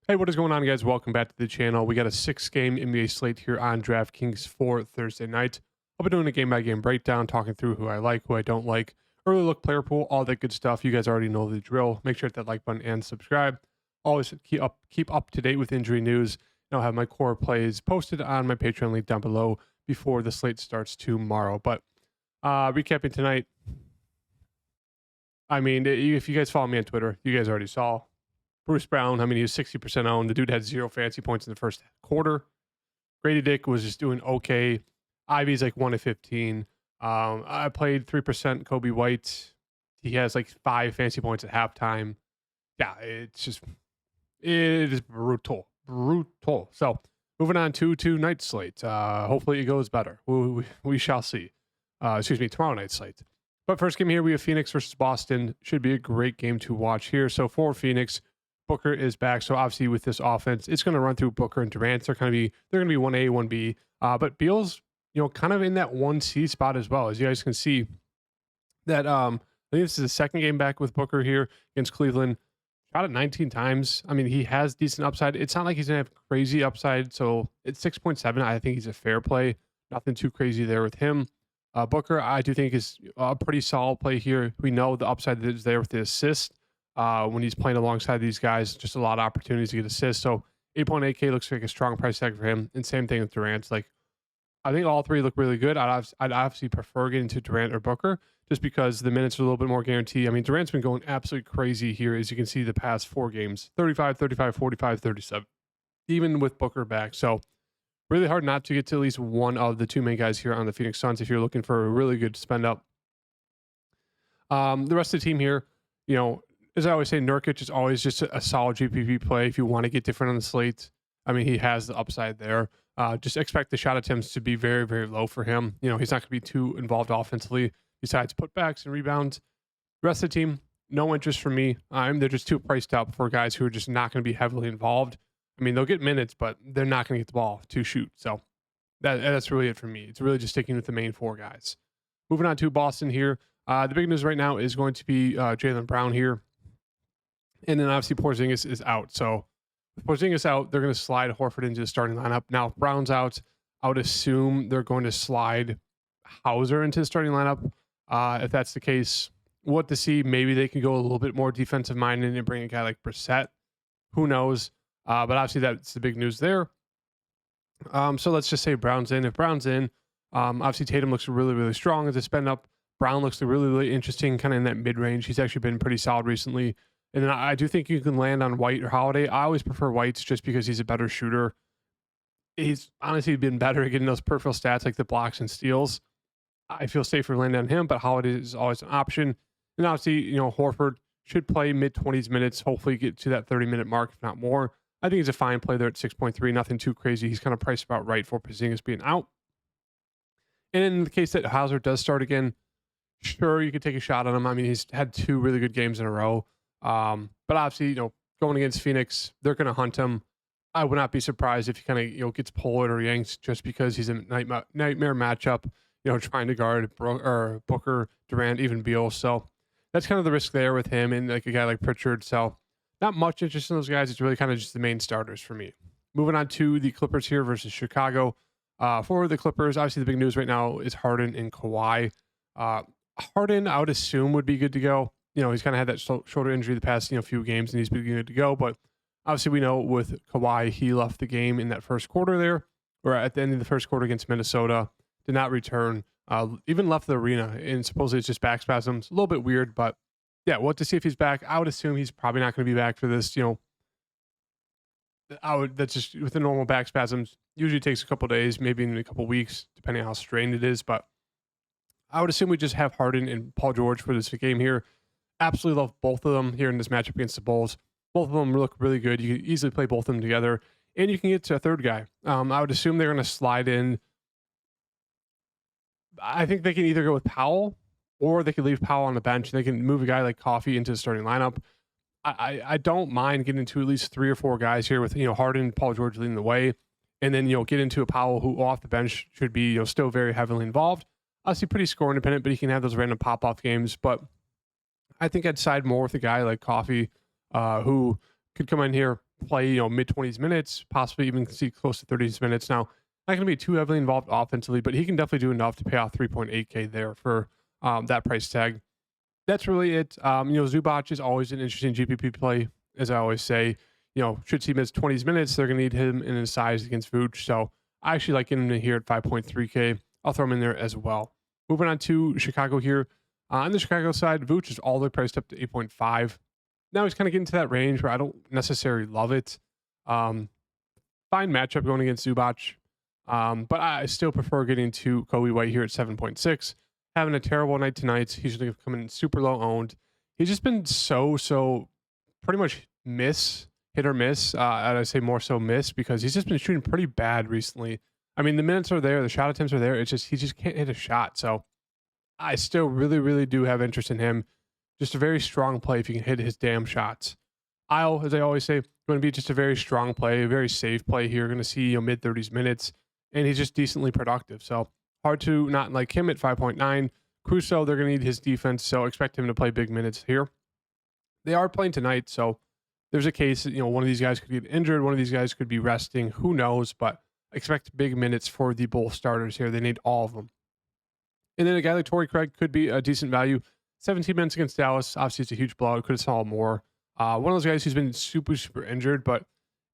Hey, what is going on, guys? Welcome back to the channel. We got a 6-game NBA slate here on DraftKings for Thursday night. I'll be doing a game-by-game breakdown, talking through who I like, who I don't like, early look player pool, all that good stuff. You guys already know the drill. Make sure to hit that like button and subscribe. Always keep up to date with injury news. And I'll have my core plays posted on my Patreon link down below before the slate starts tomorrow. But recapping tonight, I mean, if you guys follow me on Twitter, you guys already saw Bruce Brown. I mean, he was 60% owned. The dude had 0 fantasy points in the first quarter. Grady Dick was just doing okay. Ivy's like 1 of 15. I played 3% Kobe White. He has like 5 fantasy points at halftime. Yeah, it is brutal. Brutal. So moving on to tonight's slate. Hopefully it goes better. We shall see. Tomorrow night's slate. But first game here, we have Phoenix versus Boston. Should be a great game to watch here. So for Phoenix, Booker is back. So obviously with this offense, it's going to run through Booker and Durant. They're going to be 1A, 1B. But Beal's, kind of in that 1C spot as well. As you guys can see that I think this is the second game back with Booker here against Cleveland. Shot it 19 times. I mean, he has decent upside. It's not like he's going to have crazy upside. So it's 6.7. I think he's a fair play. Nothing too crazy there with him. Booker, I do think, is a pretty solid play here. We know the upside that is there with the assist. When he's playing alongside these guys, just a lot of opportunities to get assists. So 8.8K looks like a strong price tag for him. And same thing with Durant. Like, I think all three look really good. I'd obviously prefer getting to Durant or Booker just because the minutes are a little bit more guaranteed. I mean, Durant's been going absolutely crazy here, as you can see the past 4 games. 35, 35, 45, 37. Even with Booker back. So really hard not to get to at least one of the 2 main guys here on the Phoenix Suns if you're looking for a really good spend up. The rest of the team here, as I always say, Nurkic is always just a solid GPP play if you want to get different on the slate. I mean, he has the upside there. Just expect the shot attempts to be very, very low for him. He's not going to be too involved offensively besides putbacks and rebounds. The rest of the team, no interest for me. They're just too priced up for guys who are just not going to be heavily involved. I mean, they'll get minutes, but they're not going to get the ball to shoot. So that's really it for me. It's really just sticking with the main 4 guys. Moving on to Boston here. The big news right now is going to be Jaylen Brown here. And then obviously Porzingis is out. So with Porzingis out, they're going to slide Horford into the starting lineup. Now, if Brown's out, I would assume they're going to slide Hauser into the starting lineup. If that's the case, what to see. Maybe they can go a little bit more defensive minded and bring a guy like Brissett. Who knows? But obviously that's the big news there. So let's just say Brown's in. If Brown's in, obviously Tatum looks really, really strong as a spend up. Brown looks really, really interesting, kind of in that mid range. He's actually been pretty solid recently. And then I do think you can land on White or Holiday. I always prefer White's just because he's a better shooter. He's honestly been better at getting those peripheral stats like the blocks and steals. I feel safer landing on him, but Holiday is always an option. And obviously, Horford should play mid-20s minutes, hopefully get to that 30-minute mark, if not more. I think he's a fine play there at 6.3, nothing too crazy. He's kind of priced about right for Porzingis being out. And in the case that Hauser does start again, sure, you could take a shot on him. I mean, he's had 2 really good games in a row. But obviously, going against Phoenix, they're going to hunt him. I would not be surprised if he kind of, gets pulled or yanked just because he's a nightmare matchup, trying to guard Booker, Durant, even Beal. So that's kind of the risk there with him and like a guy like Pritchard. So not much interest in those guys. It's really kind of just the main starters for me. Moving on to the Clippers here versus Chicago. For the Clippers, obviously the big news right now is Harden and Kawhi. Harden, I would assume, would be good to go. He's kind of had that shoulder injury the past, few games, and he's been good to go. But obviously, we know with Kawhi, he left the game in that first quarter there, or at the end of the first quarter against Minnesota, did not return, even left the arena, and supposedly it's just back spasms. A little bit weird, but yeah, we'll have to see if he's back. I would assume he's probably not going to be back for this. That's just with the normal back spasms. Usually takes a couple days, maybe in a couple weeks, depending on how strained it is. But I would assume we just have Harden and Paul George for this game here. Absolutely love both of them here in this matchup against the Bulls. Both of them look really good. You can easily play both of them together, and you can get to a third guy. I would assume they're going to slide in. I think they can either go with Powell, or they could leave Powell on the bench. They can move a guy like Coffee into the starting lineup. I don't mind getting into at least 3 or 4 guys here with Harden, Paul George leading the way, and then get into a Powell who off the bench should be still very heavily involved. Obviously pretty score independent, but he can have those random pop off games. But I think I'd side more with a guy like Coffee, who could come in here, play, mid 20s minutes, possibly even see close to 30s minutes. Now, not going to be too heavily involved offensively, but he can definitely do enough to pay off 3.8K there for that price tag. That's really it. Zubac is always an interesting GPP play, as I always say. Should he miss 20s minutes, they're going to need him in his size against Vooch. So I actually like getting him here at 5.3K. I'll throw him in there as well. Moving on to Chicago here. On the Chicago side, Vooch is all the way priced up to 8.5. Now he's kind of getting to that range where I don't necessarily love it. Fine matchup going against Zubac. But I still prefer getting to Kobe White here at 7.6. Having a terrible night tonight. He's usually coming in super low owned. He's just been so pretty much hit or miss. And I say more so miss because he's just been shooting pretty bad recently. I mean, the minutes are there, the shot attempts are there. It's just he just can't hit a shot. So I still really do have interest in him. Just a very strong play if you can hit his damn shots. Isle, as I always say, going to be just a very strong play, a very safe play here. Going to see mid 30s minutes, and he's just decently productive. So hard to not like him at 5.9. Crusoe, they're going to need his defense, so expect him to play big minutes here. They are playing tonight, so there's a case that, one of these guys could get injured, one of these guys could be resting, who knows, but expect big minutes for the Bull starters here. They need all of them. And then a guy like Torrey Craig could be a decent value. 17 minutes against Dallas, obviously it's a huge blowout, could have saw more. One of those guys who's been super injured, but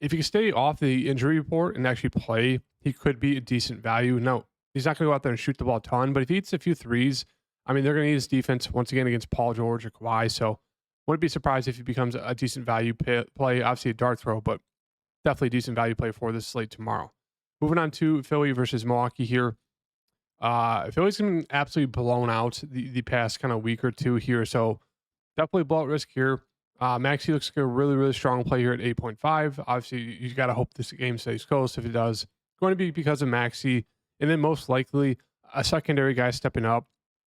if he can stay off the injury report and actually play, he could be a decent value. No, he's not going to go out there and shoot the ball a ton, but if he hits a few threes, I mean, they're going to need his defense once again against Paul George or Kawhi. So wouldn't be surprised if he becomes a decent value play. Obviously a dart throw, but definitely a decent value play for this slate tomorrow. Moving on to Philly versus Milwaukee here. Philly's been absolutely blown out the past kind of week or two here. So definitely blowout risk here. Maxey looks like a really strong play here at 8.5. Obviously, you got to hope this game stays close. If it does, going to be because of Maxey, and then most likely a secondary guy stepping up.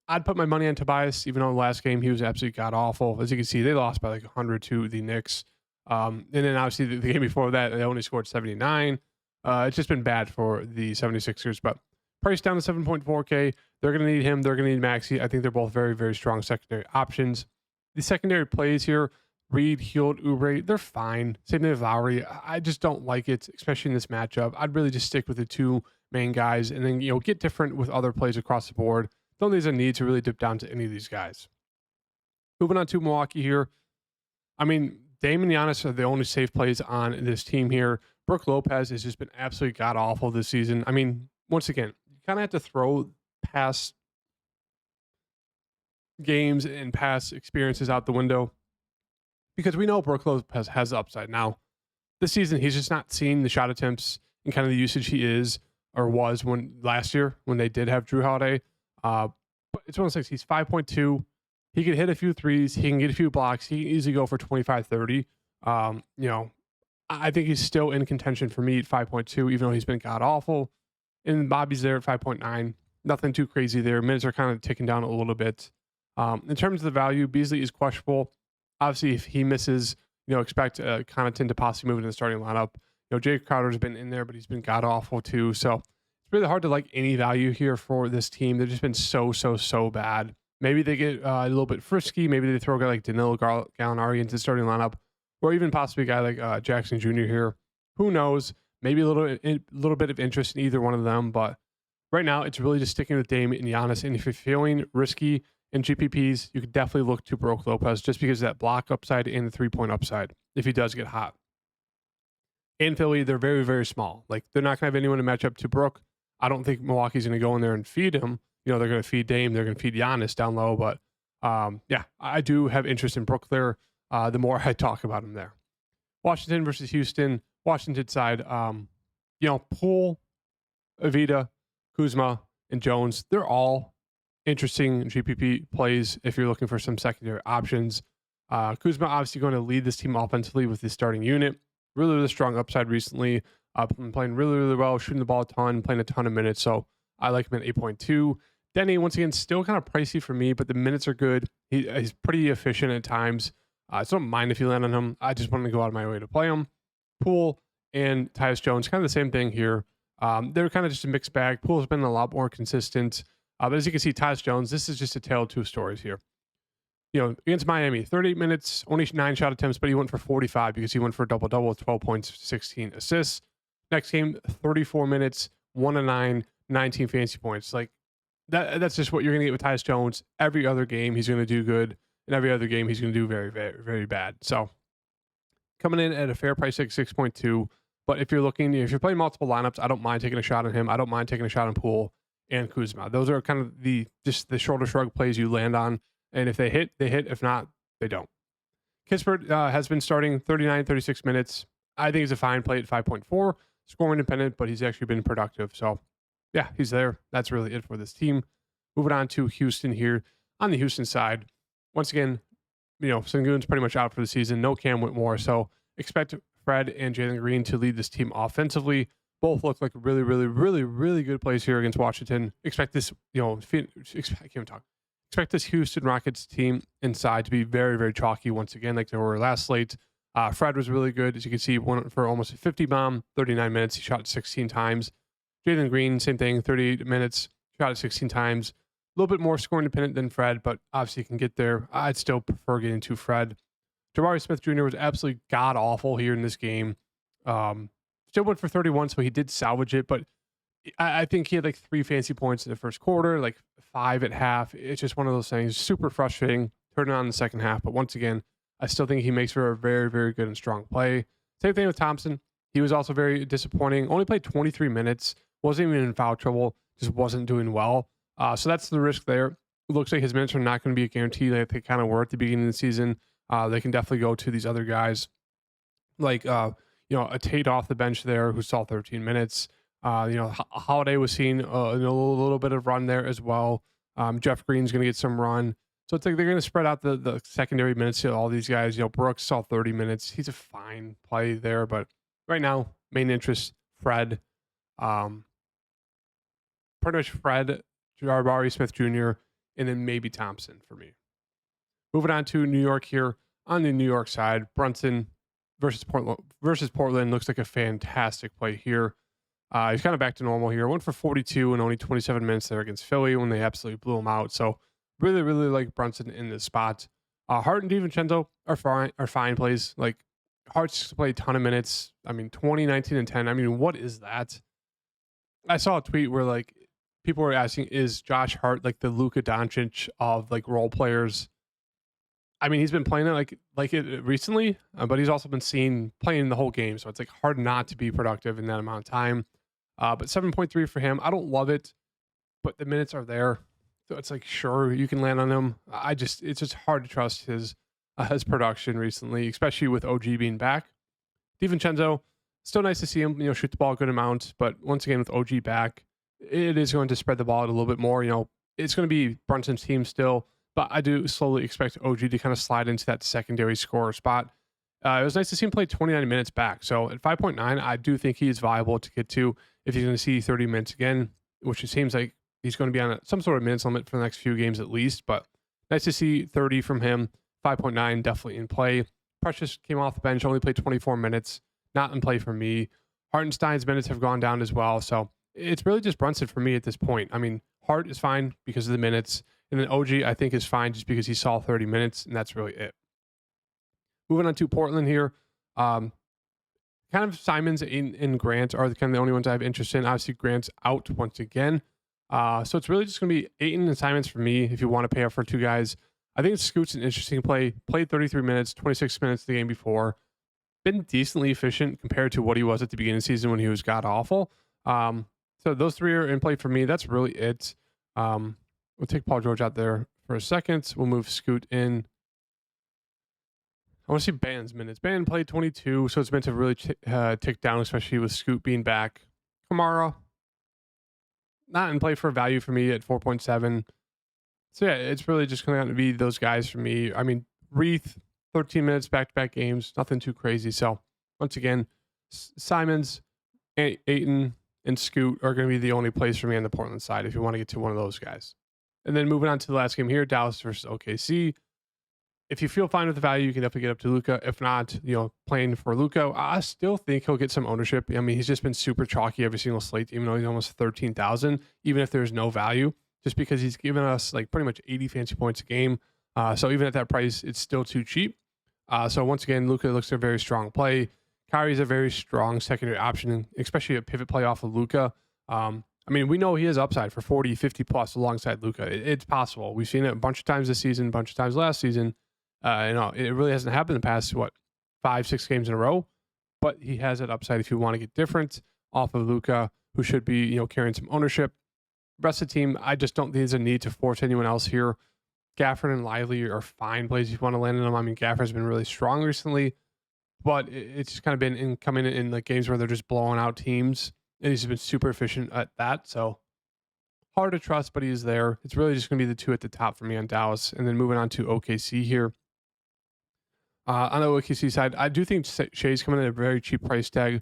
I'd put my money on Tobias, even though the last game he was absolutely god awful. As you can see, they lost by like 100 to the Knicks. And then obviously the game before that, they only scored 79. It's just been bad for the 76ers, but price down to 7.4K. They're going to need him. They're going to need Maxey. I think they're both very strong secondary options. The secondary plays here, Reed, Hield, Oubre, they're fine. Same thing with Lowry. I just don't like it, especially in this matchup. I'd really just stick with the two main guys and then, get different with other plays across the board. Don't think there's a need to really dip down to any of these guys. Moving on to Milwaukee here. I mean, Dame and Giannis are the only safe plays on this team here. Brook Lopez has just been absolutely god-awful this season. I mean, once again, you kind of have to throw past games and past experiences out the window because we know Brook Lopez has upside. Now, this season, he's just not seeing the shot attempts and kind of the usage he is or was when last year when they did have Drew Holiday. But it's 1-6. He's 5.2. He can hit a few threes. He can get a few blocks. He can easily go for 25-30. I think he's still in contention for me at 5.2, even though he's been god-awful. And Bobby's there at 5.9. Nothing too crazy there. Minutes are kind of ticking down a little bit. In terms of the value, Beasley is questionable. Obviously, if he misses, expect Connaughton to possibly move into the starting lineup. Jake Crowder's been in there, but he's been god-awful too. So it's really hard to like any value here for this team. They've just been so bad. Maybe they get a little bit frisky. Maybe they throw a guy like Danilo Gallinari into the starting lineup, or even possibly a guy like Jackson Jr. here. Who knows? Maybe a little bit of interest in either one of them. But right now, it's really just sticking with Dame and Giannis. And if you're feeling risky in GPPs, you could definitely look to Brook Lopez just because of that block upside and the 3-point upside if he does get hot. In Philly, they're very small. Like, they're not going to have anyone to match up to Brook. I don't think Milwaukee's going to go in there and feed him. They're going to feed Dame. They're going to feed Giannis down low. But, I do have interest in Brook there the more I talk about him there. Washington versus Houston. Washington side, Poole, Avita, Kuzma, and Jones, they're all interesting GPP plays if you're looking for some secondary options. Kuzma obviously going to lead this team offensively with his starting unit. Really strong upside recently. Been playing really well, shooting the ball a ton, playing a ton of minutes. So I like him at 8.2. Denny, once again, still kind of pricey for me, but the minutes are good. He's pretty efficient at times. So I don't mind if you land on him. I just want to go out of my way to play him. Poole and Tyus Jones, kind of the same thing here. They're kind of just a mixed bag. Poole's been a lot more consistent. But as you can see, Tyus Jones, this is just a tale of two stories here. Against Miami, 38 minutes, only 9 shot attempts, but he went for 45 because he went for a double-double with 12 points, 16 assists. Next game, 34 minutes, 1 of 9, 19 fantasy points. Like, that's just what you're going to get with Tyus Jones. Every other game, he's going to do good, and every other game, he's going to do very, very, very bad. So, coming in at a fair price, like 6.2. But if you're playing multiple lineups, I don't mind taking a shot on him. I don't mind taking a shot on Poole and Kuzma. Those are kind of the shoulder shrug plays you land on. And if they hit, they hit. If not, they don't. Kispert has been starting 39, 36 minutes. I think he's a fine play at 5.4. Scoring independent, but he's actually been productive. So, yeah, he's there. That's really it for this team. Moving on to Houston here. On the Houston side, once again, Sengun's pretty much out for the season. No Cam Whitmore. So, expect Fred and Jalen Green to lead this team offensively. Both look like really, really, really, really good plays here against Washington. Expect this, expect this Houston Rockets team inside to be very, very chalky once again, like they were last slate. Fred was really good. As you can see, he went for almost a 50 bomb, 39 minutes. He shot 16 times. Jalen Green, same thing, 38 minutes, shot it 16 times. A little bit more scoring dependent than Fred, but obviously can get there. I'd still prefer getting to Fred. Jabari Smith Jr. was absolutely god-awful here in this game. Still went for 31, so he did salvage it, but I think he had like 3 fancy points in the first quarter, like 5 at half. It's just one of those things. Super frustrating. Turn it on in the second half, but once again, I still think he makes for a very, very good and strong play. Same thing with Thompson. He was also very disappointing. Only played 23 minutes. Wasn't even in foul trouble. Just wasn't doing well. So that's the risk there. It looks like his minutes are not going to be a guarantee like they kind of were at the beginning of the season. They can definitely go to these other guys like, a Tate off the bench there who saw 13 minutes. Holiday was seeing a little bit of run there as well. Jeff Green's going to get some run. So it's like they're going to spread out the secondary minutes to all these guys. Brooks saw 30 minutes. He's a fine play there, but right now, main interest, Fred. Pretty much Fred, Jabari Smith Jr., and then maybe Thompson for me. Moving on to New York here. On the New York side, Brunson versus Portland looks like a fantastic play here. He's kind of back to normal here. Went for 42 and only 27 minutes there against Philly when they absolutely blew him out. So really, really like Brunson in this spot. Hart and DiVincenzo are fine plays. Like Hart's played a ton of minutes. 20, 19, and 10. What is that? I saw a tweet where like people were asking, is Josh Hart like the Luka Doncic of like role players? He's been playing it like it recently, but he's also been playing the whole game. So it's like hard not to be productive in that amount of time. But 7.3 for him. I don't love it, but the minutes are there. So it's like, sure, you can land on him. It's just hard to trust his production recently, especially with OG being back. DiVincenzo, still nice to see him, shoot the ball a good amount. But once again, with OG back, it is going to spread the ball out a little bit more. It's going to be Brunson's team still. But I do slowly expect OG to kind of slide into that secondary scorer spot. It was nice to see him play 29 minutes back. So at 5.9, I do think he is viable to get to if he's going to see 30 minutes again, which it seems like he's going to be on some sort of minutes limit for the next few games at least. But nice to see 30 from him. 5.9 definitely in play. Precious came off the bench, only played 24 minutes. Not in play for me. Hartenstein's minutes have gone down as well. So it's really just Brunson for me at this point. Hart is fine because of the minutes. And then OG, I think, is fine just because he saw 30 minutes, and that's really it. Moving on to Portland here. Kind of Simons and Grant are kind of the only ones I have interest in. Obviously, Grant's out once again. So it's really just going to be Ayton and Simons for me if you want to pay up for 2 guys. I think Scoot's an interesting play. Played 33 minutes, 26 minutes the game before. Been decently efficient compared to what he was at the beginning of the season when he was god-awful. So those 3 are in play for me. That's really it. We'll take Paul George out there for a second. We'll move Scoot in. I want to see Ban's minutes. Ban played 22, so it's meant to really tick down, especially with Scoot being back. Kamara, not in play for value for me at 4.7. So yeah, it's really just going to be those guys for me. Reith, 13 minutes back-to-back games. Nothing too crazy. So once again, Simons, Ayton, and Scoot are going to be the only plays for me on the Portland side if you want to get to one of those guys. And then moving on to the last game here, Dallas versus OKC. If you feel fine with the value, you can definitely get up to Luka. If not, playing for Luka, I still think he'll get some ownership. He's just been super chalky every single slate, even though he's almost 13,000, even if there's no value, just because he's given us like pretty much 80 fancy points a game. So even at that price, it's still too cheap. So once again, Luka looks like a very strong play. Kyrie's a very strong secondary option, especially a pivot play off of Luka. I mean, we know he has upside for 40, 50 plus alongside Luka. It's possible. We've seen it a bunch of times this season, a bunch of times last season. It really hasn't happened in the past, 5, 6 games in a row. But he has that upside if you want to get different off of Luka, who should be, carrying some ownership. The rest of the team, I just don't think there's a need to force anyone else here. Gafford and Lively are fine plays if you want to land in them. I mean, Gafford's been really strong recently, but it's just kind of been coming in the games where they're just blowing out teams, and he's been super efficient at that. So hard to trust, but he's there. It's really just going to be the two at the top for me on Dallas, and then moving on to OKC here. On the OKC side, I do think Shea's coming at a very cheap price tag.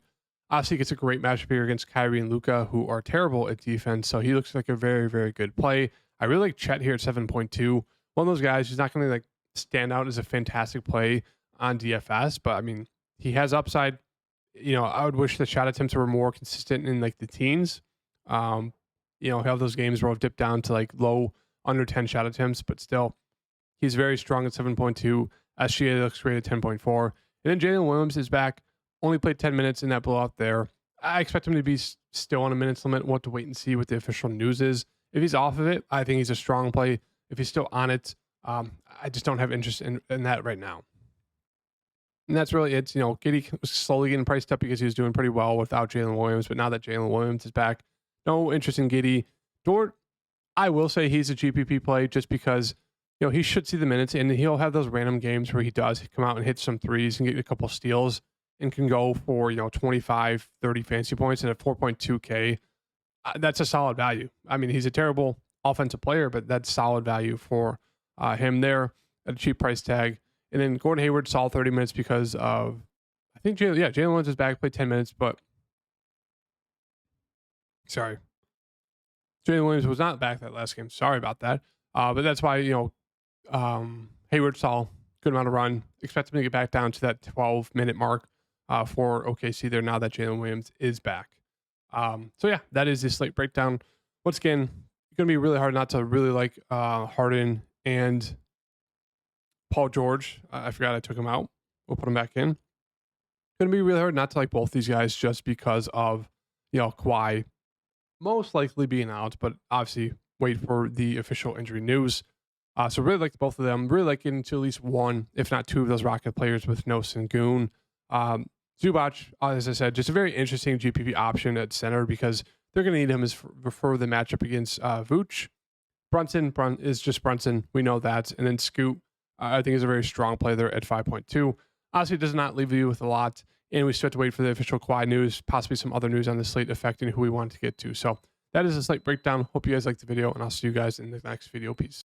Obviously, it's a great matchup here against Kyrie and Luka, who are terrible at defense. So he looks like a very, very good play. I really like Chet here at 7.2. One of those guys who's not going to stand out as a fantastic play on DFS, but I mean, he has upside. I would wish the shot attempts were more consistent in the teens. Have those games where I've dipped down to low under 10 shot attempts, but still, he's very strong at 7.2. SGA looks great at 10.4. And then Jalen Williams is back. Only played 10 minutes in that blowout there. I expect him to be still on a minutes limit. We'll have to wait and see what the official news is. If he's off of it, I think he's a strong play. If he's still on it, I just don't have interest in that right now. And that's really it. Giddey was slowly getting priced up because he was doing pretty well without Jalen Williams. But now that Jalen Williams is back, no interest in Giddey. Dort, I will say he's a GPP play just because he should see the minutes, and he'll have those random games where he does come out and hit some threes and get a couple steals and can go for 25, 30 fantasy points and at 4.2K. That's a solid value. I mean, he's a terrible offensive player, but that's solid value for him there at a cheap price tag. And then Gordon Hayward saw 30 minutes because of, I think, Jalen Williams is back, played 10 minutes, but sorry. Jalen Williams was not back that last game. Sorry about that. But that's why, Hayward saw good amount of run. Expect him to get back down to that 12-minute mark for OKC there now that Jalen Williams is back. So yeah, that is the slate breakdown. Once again, it's going to be really hard not to really like Harden and Paul George. I forgot I took him out. We'll put him back in. It's going to be really hard not to like both these guys just because of, Kawhi most likely being out, but obviously wait for the official injury news. So really like both of them. Really like getting to at least one, if not two of those Rocket players with no Sengun. Zubac, as I said, just a very interesting GPP option at center because they're going to need him for the matchup against Vooch. Brunson is just Brunson. We know that. And then Scoot, I think, is a very strong play there at 5.2. Honestly, it does not leave you with a lot. And we still have to wait for the official Kawhi news, possibly some other news on the slate affecting who we want to get to. So that is a slate breakdown. Hope you guys liked the video, and I'll see you guys in the next video. Peace.